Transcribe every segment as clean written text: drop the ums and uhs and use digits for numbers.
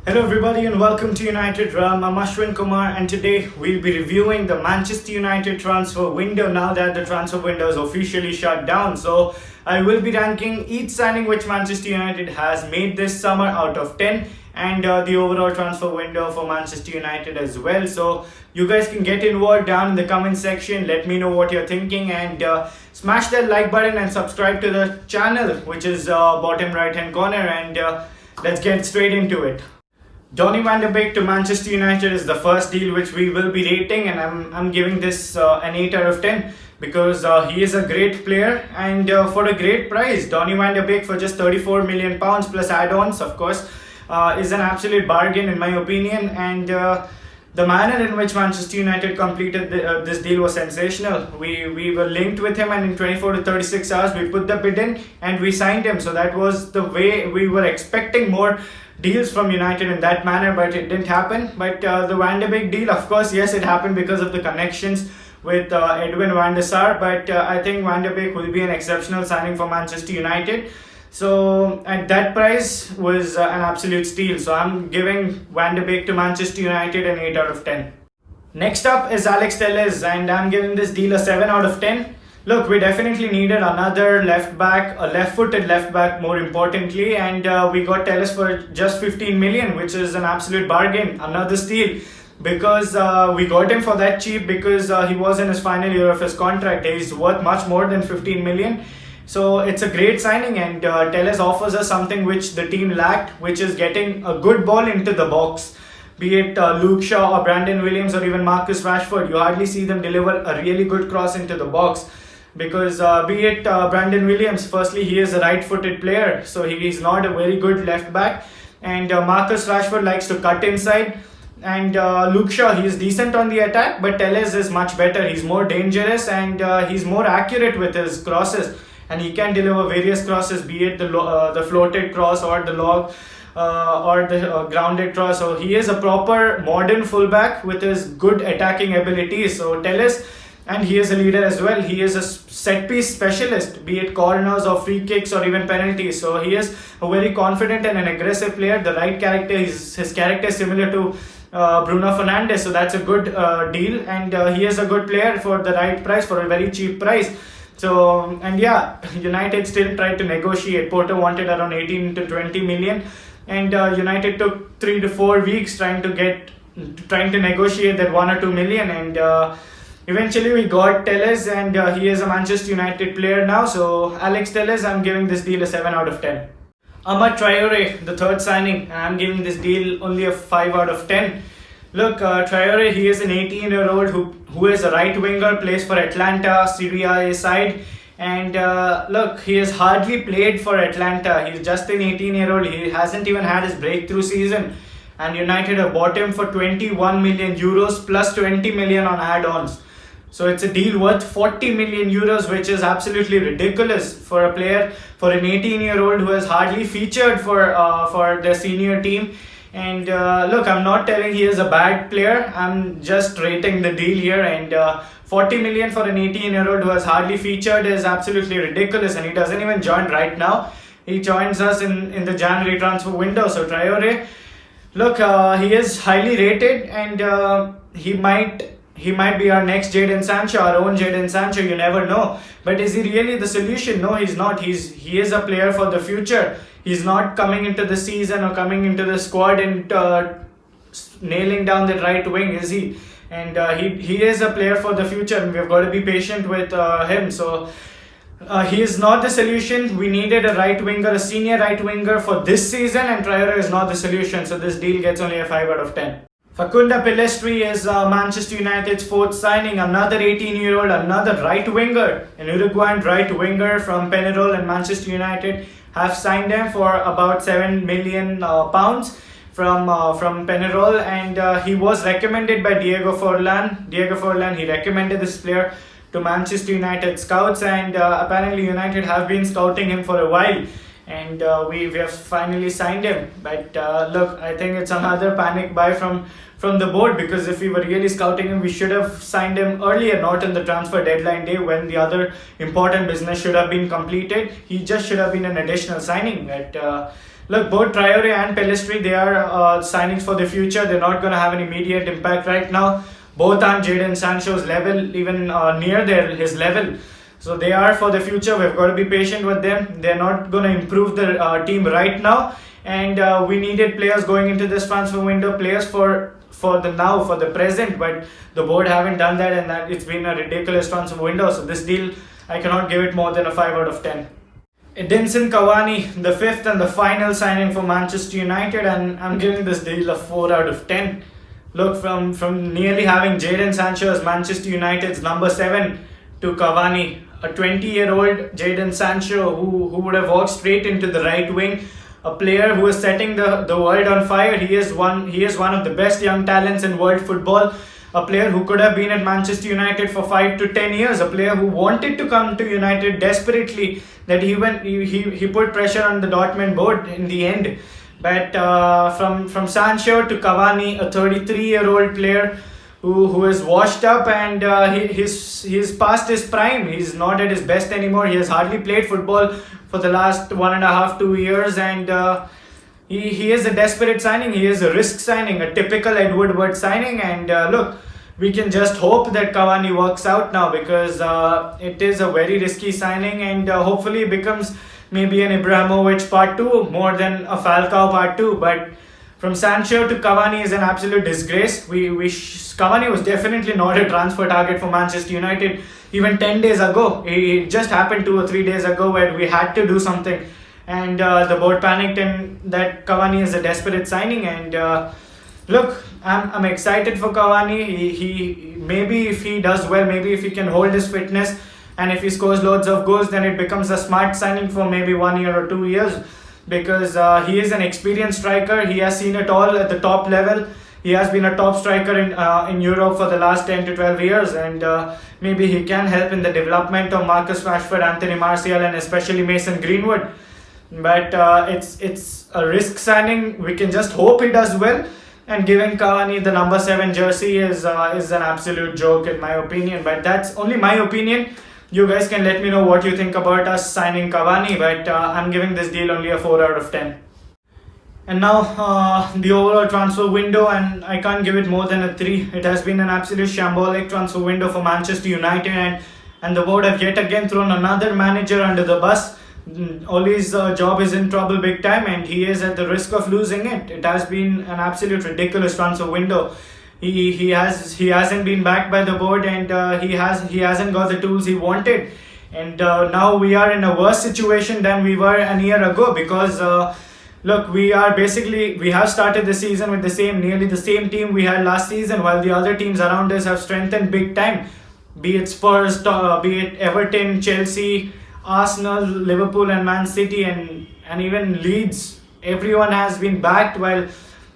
Hello everybody and welcome to United Realm. I'm Ashwin Kumar and today we'll be reviewing the Manchester United transfer window now that the transfer window is officially shut down. So I will be ranking each signing which Manchester United has made this summer out of 10 and the overall transfer window for Manchester United as well. So you guys can get involved down in the comment section. Let me know what you're thinking and smash that like button and subscribe to the channel which is bottom right hand corner and let's get straight into it. Donny to Manchester United is the first deal which we will be rating, and I'm giving this an 8 out of 10 because he is a great player and for a great price. Donny for just £34 million plus add-ons, of course, is an absolute bargain in my opinion, and the manner in which Manchester United completed this deal was sensational. We were linked with him and in 24 to 36 hours we put the bid in and we signed him. So that was the way we were expecting more deals from United in that manner, but it didn't happen. But the Beek deal, of course, yes, it happened because of the connections with Edwin van der Sar, but I think Beek will be an exceptional signing for Manchester United. So at that price was an absolute steal. So I'm giving Beek to Manchester United an 8 out of 10. Next up is Alex Telles and I'm giving this deal a 7 out of 10. Look, we definitely needed another left back, a left-footed left back more importantly, and we got Telles for just 15 million, which is an absolute bargain, another steal, because we got him for that cheap because he was in his final year of his contract. He's worth much more than 15 million. So it's a great signing and Telles offers us something which the team lacked, which is getting a good ball into the box. Be it Luke Shaw or Brandon Williams or even Marcus Rashford, you hardly see them deliver a really good cross into the box. Because be it Brandon Williams, firstly he is a right-footed player, so he's not a very good left back, and Marcus Rashford likes to cut inside, and Luke Shaw, he is decent on the attack, but Telles is much better. He's more dangerous and he's more accurate with his crosses, and he can deliver various crosses, be it the floated cross or the log or the grounded cross. So he is a proper modern fullback with his good attacking abilities. So Telles, and he is a leader as well. He is a set-piece specialist, be it corners or free kicks or even penalties. So he is a very confident and an aggressive player. The right character, his character is similar to Bruno Fernandes. So that's a good deal. And he is a good player for the right price, for a very cheap price. So, and yeah, United still tried to negotiate. Porto wanted around 18 to 20 million. And United took 3 to 4 weeks trying to negotiate that 1 or 2 million. And eventually we got Telles and he is a Manchester United player now. So Alex Telles, I'm giving this deal a 7 out of 10. Traore, the third signing, I'm giving this deal only a 5 out of 10. Look, Traore, he is an 18-year-old who is a right winger, plays for Atlanta, Serie A side. And look, he has hardly played for Atlanta. He's just an 18-year-old. He hasn't even had his breakthrough season. And United have bought him for 21 million euros plus 20 million on add-ons. So it's a deal worth 40 million euros, which is absolutely ridiculous for a player, for an 18-year-old who has hardly featured for their senior team. And look, I'm not telling he is a bad player. I'm just rating the deal here. And 40 million for an 18-year-old who has hardly featured is absolutely ridiculous. And he doesn't even join right now. He joins us in the January transfer window. So Traore, look, he is highly rated and he might be our next Jadon Sancho, our own Jadon Sancho, you never know. But is he really the solution? No, he's not. He is a player for the future. He's not coming into the season or coming into the squad and nailing down the right wing, is he? And he is a player for the future and we've got to be patient with him. So he is not the solution. We needed a right winger, a senior right winger for this season, and Traore is not the solution. So this deal gets only a 5 out of 10. Facundo Pellestri is Manchester United's fourth signing, another 18-year-old, another right winger, an Uruguayan right winger from Penarol, and Manchester United have signed him for about 7 million pounds from Penarol, and he was recommended by Diego Forlan. He recommended this player to Manchester United scouts, and apparently United have been scouting him for a while. And we have finally signed him. But look, I think it's another panic buy from the board, because if we were really scouting him, we should have signed him earlier, not on the transfer deadline day when the other important business should have been completed. He just should have been an additional signing. But look, both Traore and Pellestri, they are signings for the future. They're not going to have an immediate impact right now. Both aren't Jadon Sancho's level, even near his level. So they are for the future. We've got to be patient with them. They're not going to improve the team right now. And we needed players going into this transfer window, players for the now, for the present. But the board haven't done that, and that it's been a ridiculous transfer window. So this deal, I cannot give it more than a 5 out of 10. Edinson Cavani, the fifth and the final signing for Manchester United, and I'm giving this deal a 4 out of 10. Look, from nearly having Jadon Sancho as Manchester United's number 7 to Cavani, a 20-year-old Jadon Sancho who would have walked straight into the right wing, a player who is setting the world on fire. He is one of the best young talents in world football. A player who could have been at Manchester United for 5 to 10 years. A player who wanted to come to United desperately. That he put pressure on the Dortmund board in the end. But from Sancho to Cavani, a 33-year-old player who is washed up, and he's past his prime. He's not at his best anymore. He has hardly played football for the last 1.5 2 years, and he is a desperate signing. He is a risk signing, a typical Ed Woodward signing. And look, we can just hope that Cavani works out now, because it is a very risky signing, and hopefully it becomes maybe an Ibrahimovic part 2 more than a Falcao part 2. But from Sancho to Cavani is an absolute disgrace. Cavani was definitely not a transfer target for Manchester United even 10 days ago. It just happened 2 or 3 days ago where we had to do something, and the board panicked, and that Cavani is a desperate signing. And look, I'm excited for Cavani. He maybe if he does well, maybe if he can hold his fitness, and if he scores loads of goals, then it becomes a smart signing for maybe 1 year or 2 years, because he is an experienced striker. He has seen it all at the top level. He has been a top striker in Europe for the last 10 to 12 years, and maybe he can help in the development of Marcus Rashford, Anthony Martial, and especially Mason Greenwood. But it's a risk signing. We can just hope he does well. And giving Cavani the number 7 jersey is an absolute joke in my opinion. But that's only my opinion. You guys can let me know what you think about us signing Cavani. But I'm giving this deal only a 4 out of 10. And now the overall transfer window, and I can't give it more than a 3. It has been an absolute shambolic transfer window for Manchester United, and the board have yet again thrown another manager under the bus. Ole's job is in trouble big time, and he is at the risk of losing it. It has been an absolute ridiculous transfer window. He hasn't been backed by the board, and he hasn't got the tools he wanted. And now we are in a worse situation than we were a year ago, because look, we have started the season with nearly the same team we had last season, while the other teams around us have strengthened big time. Be it Spurs, be it Everton, Chelsea, Arsenal, Liverpool, and Man City, and even Leeds. Everyone has been backed, while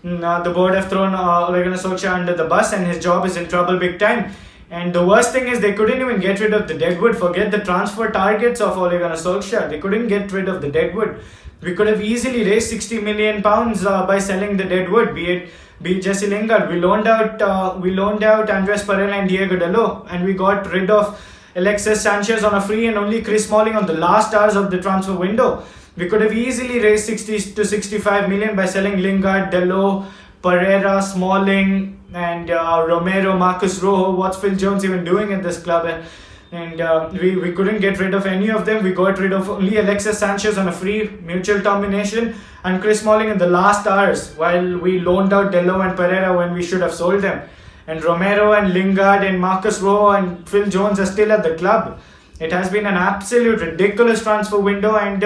the board have thrown Ole Gunnar Solskjaer under the bus, and his job is in trouble big time. And the worst thing is, they couldn't even get rid of the deadwood. Forget the transfer targets of Ole Gunnar Solskjaer. They couldn't get rid of the deadwood. We could have easily raised £60 million by selling the deadwood. Be it Jesse Lingard. We loaned out Andres Pereira and Diego Dalot, and we got rid of Alexis Sanchez on a free, and only Chris Smalling on the last hours of the transfer window. We could have easily raised 60 to 65 million by selling Lingard, Dalot, Pereira, Smalling, and Romero, Marcus Rojo. What's Phil Jones even doing in this club? And we couldn't get rid of any of them. We got rid of only Alexis Sanchez on a free mutual termination, and Chris Smalling in the last hours, while we loaned out Dalot and Pereira when we should have sold them. And Romero and Lingard and Marcus Rojo and Phil Jones are still at the club. It has been an absolute ridiculous transfer window, and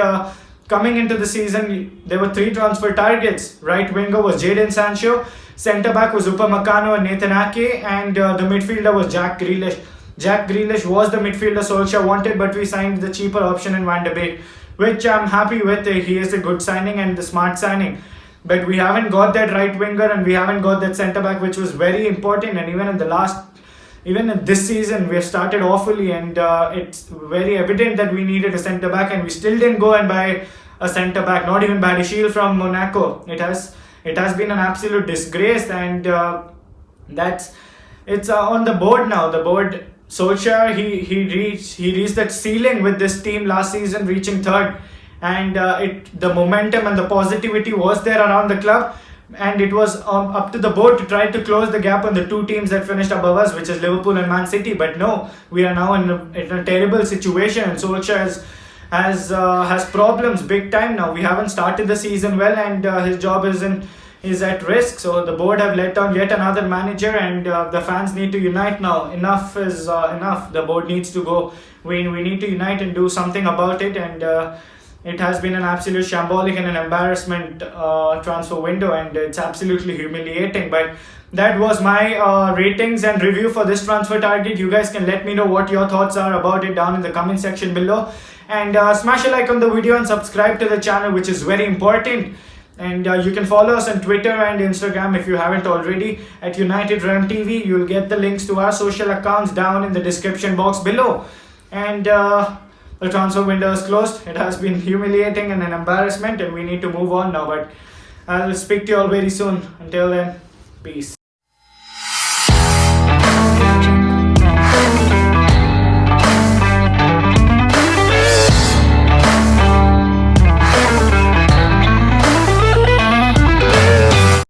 coming into the season, there were 3 transfer targets. Right winger was Jadon Sancho, centre back was Upamecano and Nathan Ake, and the midfielder was Jack Grealish. Jack Grealish was the midfielder Solskjaer wanted, but we signed the cheaper option in Van de Beek, which I'm happy with. He is a good signing and the smart signing. But we haven't got that right winger, and we haven't got that centre back, which was very important. And even in this season, we have started awfully, and it's very evident that we needed a centre back, and we still didn't go and buy a centre back. Not even Badishil from Monaco. It has been an absolute disgrace, and it's on the board now. The board, Solskjaer, he reached that ceiling with this team last season, reaching 3rd. and the momentum and the positivity was there around the club, and it was up to the board to try to close the gap on the two teams that finished above us, which is Liverpool and Man City. But no, we are now in a terrible situation, and Solskjaer has problems big time now. We haven't started the season well, and his job is at risk. So the board have let down yet another manager, and the fans need to unite now. Enough is enough. The board needs to go. We need to unite and do something about it, and it has been an absolute shambolic and an embarrassment transfer window, and it's absolutely humiliating. But that was my ratings and review for this transfer target. You guys can let me know what your thoughts are about it down in the comment section below, and smash a like on the video and subscribe to the channel, which is very important. And you can follow us on Twitter and Instagram if you haven't already at United Realm TV. You'll get the links to our social accounts down in the description box below. And the transfer window is closed. It has been humiliating and an embarrassment, and we need to move on now. But I'll speak to you all very soon. Until then, peace.